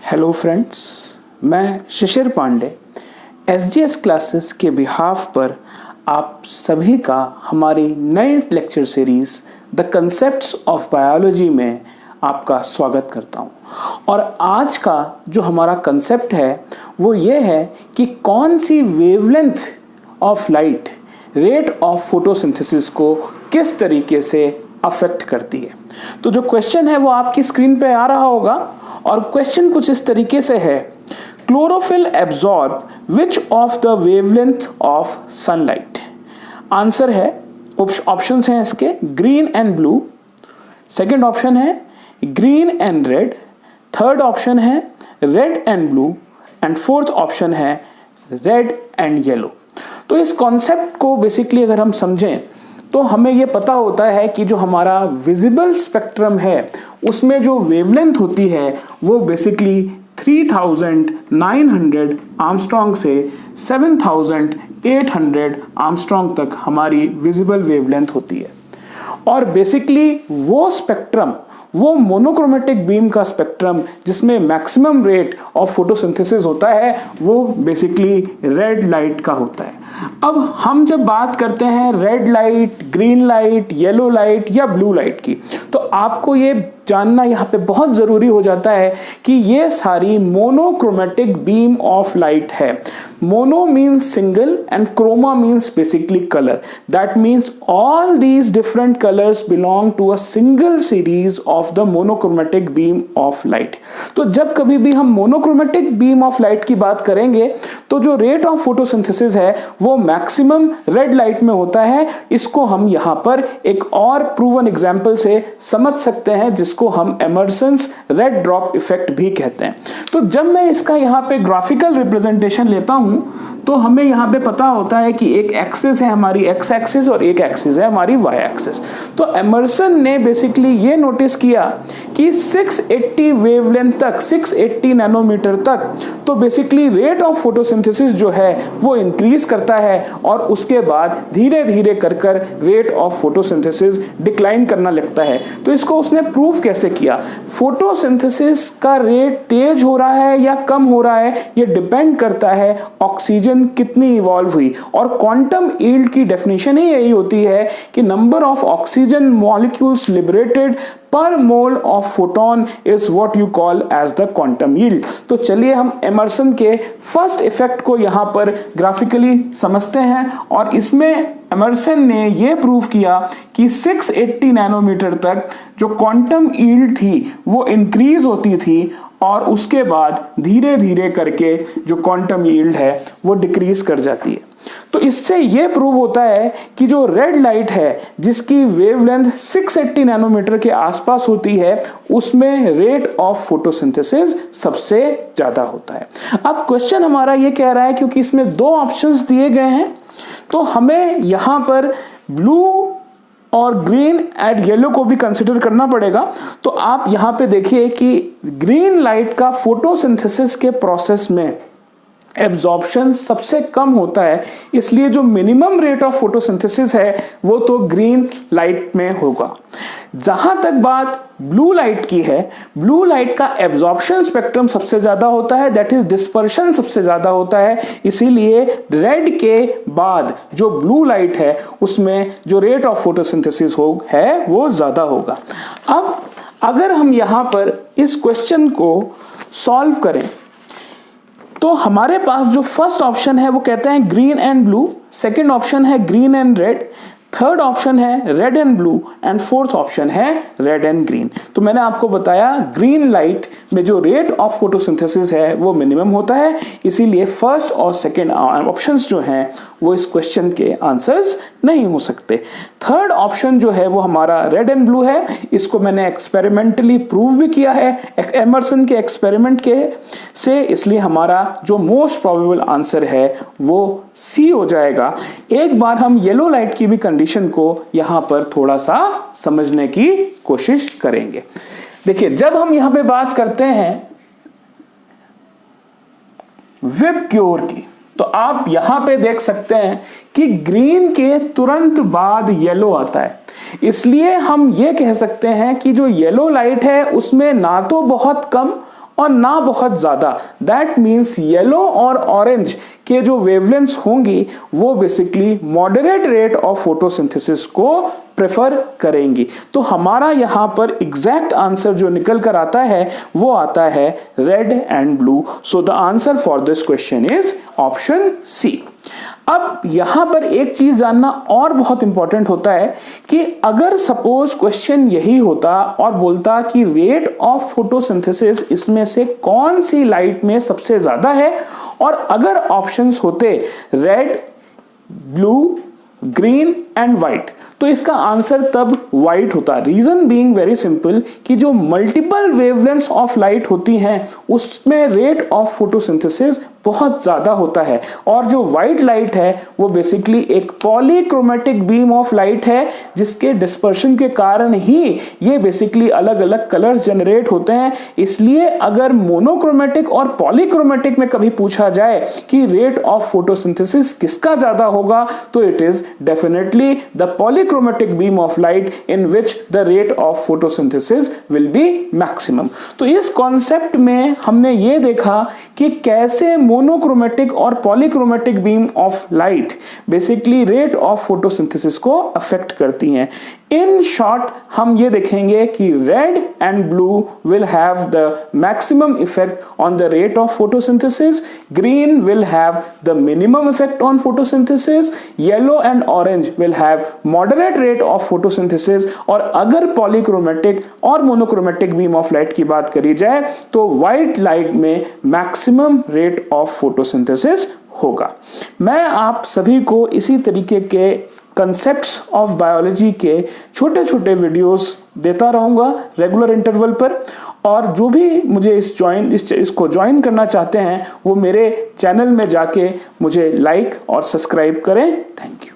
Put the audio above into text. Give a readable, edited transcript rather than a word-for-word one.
Hello friends, मैं शिशिर Pandey SGS classes के behalf पर आप सभी का हमारी नए lecture series the concepts of biology में आपका स्वागत करता हूं। और आज का जो हमारा कंसेप्ट है वो ये है कि कौन सी wavelength of light rate of photosynthesis को किस तरीके से अफेक्ट करती है। तो जो क्वेश्चन है वो आपकी स्क्रीन पे आ रहा होगा और क्वेश्चन कुछ इस तरीके से है, chlorophyll absorb which of the wavelength of sunlight. Answer है, ऑप्शंस हैं इसके green and blue, second option है green and red, third option है red and blue and fourth option है रेड एंड येलो। तो इस कॉन्सेप्ट को बेसिकली अगर हम समझें तो हमें ये पता होता है कि जो हमारा विजिबल स्पेक्ट्रम है उसमें जो वेवलेंथ होती है वो बेसिकली 3900 आर्मस्ट्रॉन्ग से 7800 आर्मस्ट्रॉन्ग तक हमारी विजिबल वेवलेंथ होती है। और बेसिकली वो स्पेक्ट्रम, वो मोनोक्रोमेटिक बीम का स्पेक्ट्रम जिसमें मैक्सिमम रेट ऑफ फोटोसिंथेसिस होता है वो बेसिकली रेड लाइट का होता है। अब हम जब बात करते हैं red light, green light, yellow light या ब्लू लाइट की, तो आपको ये जानना यहाँ पे बहुत जरूरी हो जाता है कि ये सारी मोनोक्रोमेटिक बीम ऑफ लाइट है। Mono means single and chroma means basically colour. That means all these different colours belong to a single series of the monochromatic beam of light. तो जब कभी भी हम मोनोक्रोमेटिक बीम ऑफ लाइट की बात करेंगे तो जो रेट ऑफ फोटोसिंथेसिस है वो मैक्सिमम रेड लाइट में होता है। इसको हम यहाँ पर एक और प्रूवन एग्जाम्पल से समझ सकते हैं जिसको हम एमर्सन्स रेड ड्रॉप इफेक्ट भी कहते हैं। तो जब मैं इसका यहाँ पे ग्राफिकल रिप्रेजेंटेशन लेता हूं तो हमें यहाँ पे पता होता है कि एक एक्सिस है हमारी एक्स एक्सिस और एक एक्सिस है हमारी वाई एक्सिस। तो एमर्सन ने बेसिकली ये नोटिस किया कि 680 वेवलेंथ तक, 680 नैनोमीटर तक तो बेसिकली रेट ऑफ फोटोसिंथेसिस जो है वो इंक्रीज करता है और उसके बाद धीरे धीरे कर रेट ऑफ फोटोसिंथेसिस डिक्लाइन करना लगता है। तो इसको उसने प्रूव कैसे किया? फोटोसिंथेसिस का रेट तेज हो रहा है या कम हो रहा है ये डिपेंड करता है ऑक्सीजन कितनी इवॉल्व हुई। और क्वांटम यील्ड की डेफिनेशन ही यही होती है कि number of oxygen molecules liberated per mole of photon is what you call as the quantum yield. तो चलिए हम एमर्सन के फर्स्ट इफेक्ट को यहां पर ग्राफिकली समझते हैं। और इसमें एमर्सन ने यह प्रूव किया कि 680 नैनोमीटर तक जो क्वांटम यील्ड थी वो इंक्रीज होती थी और उसके बाद धीरे धीरे करके जो क्वांटम यील्ड है वो डिक्रीज कर जाती है। तो इससे यह प्रूव होता है कि जो रेड लाइट है जिसकी वेवलेंथ 680 नैनोमीटर के आसपास होती है उसमें रेट ऑफ फोटोसिंथेसिस सबसे ज्यादा होता है। अब क्वेश्चन हमारा यह कह रहा है, क्योंकि इसमें दो ऑप्शंस दिए गए हैं तो हमें यहां पर ब्लू और ग्रीन एंड येलो को भी कंसिडर करना पड़ेगा। तो आप यहां पे देखिए कि ग्रीन लाइट का फोटोसिंथेसिस के प्रोसेस में एब्जॉर्प्शन सबसे कम होता है, इसलिए जो मिनिमम रेट ऑफ फोटोसिंथेसिस है वो तो ग्रीन लाइट में होगा। जहां तक बात ब्लू लाइट की है, ब्लू लाइट का एब्जॉर्प्शन स्पेक्ट्रम सबसे ज्यादा होता है, दैट इज डिस्पर्शन सबसे ज्यादा होता है, इसीलिए रेड के बाद जो ब्लू लाइट है उसमें जो रेट ऑफ फोटोसिंथेसिस है वो ज्यादा होगा। अब अगर हम यहां पर इस क्वेश्चन को सॉल्व करें तो हमारे पास जो फर्स्ट ऑप्शन है वो कहते हैं green and blue, second option है green and red, third option है red and blue and fourth option है रेड एंड ग्रीन। तो मैंने आपको बताया ग्रीन लाइट में जो रेट ऑफ फोटोसिंथेसिस है वो मिनिमम होता है, इसीलिए फर्स्ट और सेकंड ऑप्शंस जो हैं वो इस क्वेश्चन के आंसर्स नहीं हो सकते। थर्ड ऑप्शन जो है वो हमारा रेड एंड ब्लू है, इसको मैंने एक्सपेरिमेंटली प्रूव भी किया है एमर्सन के एक्सपेरिमेंट के से, इसलिए हमारा जो मोस्ट प्रोबेबल आंसर है वो सी हो जाएगा। एक बार हम येलो लाइट की भी कंडीशन को यहां पर थोड़ा सा समझने की कोशिश करेंगे। देखिए, जब हम यहां पे बात करते हैं विप क्योर की तो आप यहां पे देख सकते हैं कि ग्रीन के तुरंत बाद येलो आता है, इसलिए हम ये कह सकते हैं कि जो येलो लाइट है उसमें ना तो बहुत कम और ना बहुत ज्यादा। दैट मीन्स येलो और ऑरेंज के जो वेवलेंथ्स होंगी वो basically moderate rate of photosynthesis को प्रेफर करेंगी। तो हमारा यहां पर एग्जैक्ट आंसर जो निकल कर आता है वो आता है red and blue. So the answer for this question is option C. अब यहां पर एक चीज जानना और बहुत इंपॉर्टेंट होता है कि अगर सपोज क्वेश्चन यही होता और बोलता कि रेट ऑफ फोटोसिंथेसिस इसमें से कौन सी लाइट में सबसे ज्यादा है, और अगर ऑप्शंस होते red, blue, green and white, तो इसका आंसर तब व्हाइट होता। रीजन बीइंग वेरी सिंपल कि जो मल्टीपल वेवलेंथ्स ऑफ लाइट होती हैं उसमें रेट ऑफ फोटोसिंथेसिस बहुत ज्यादा होता है, और जो व्हाइट लाइट है वो बेसिकली एक पॉलीक्रोमेटिक बीम ऑफ लाइट है जिसके डिस्पर्शन के कारण ही ये बेसिकली अलग अलग कलर्स जनरेट होते हैं। इसलिए अगर मोनोक्रोमेटिक और पॉलीक्रोमेटिक में कभी पूछा जाए कि रेट ऑफ फोटोसिंथेसिस किसका ज्यादा होगा, तो it is definitely the polychromatic beam of light in which the rate of photosynthesis will be maximum. तो इस कॉन्सेप्ट में हमने ये देखा कि कैसे मोनोक्रोमेटिक और polychromatic beam of light basically rate of photosynthesis को अफेक्ट करती हैं। इन शॉर्ट हम ये देखेंगे कि red and blue will have the maximum effect on the rate of photosynthesis, green will have the minimum effect on photosynthesis, yellow and orange will have moderate rate of photosynthesis, और अगर polychromatic और monochromatic beam of light की बात करी जाए तो white light में maximum rate of photosynthesis होगा। मैं आप सभी को इसी तरीके के कंसेप्ट्स ऑफ बायोलॉजी के छोटे छोटे वीडियोस देता रहूंगा रेगुलर इंटरवल पर, और जो भी मुझे इसको ज्वाइन करना चाहते हैं वो मेरे चैनल में जाके मुझे लाइक और सब्सक्राइब करें। Thank you.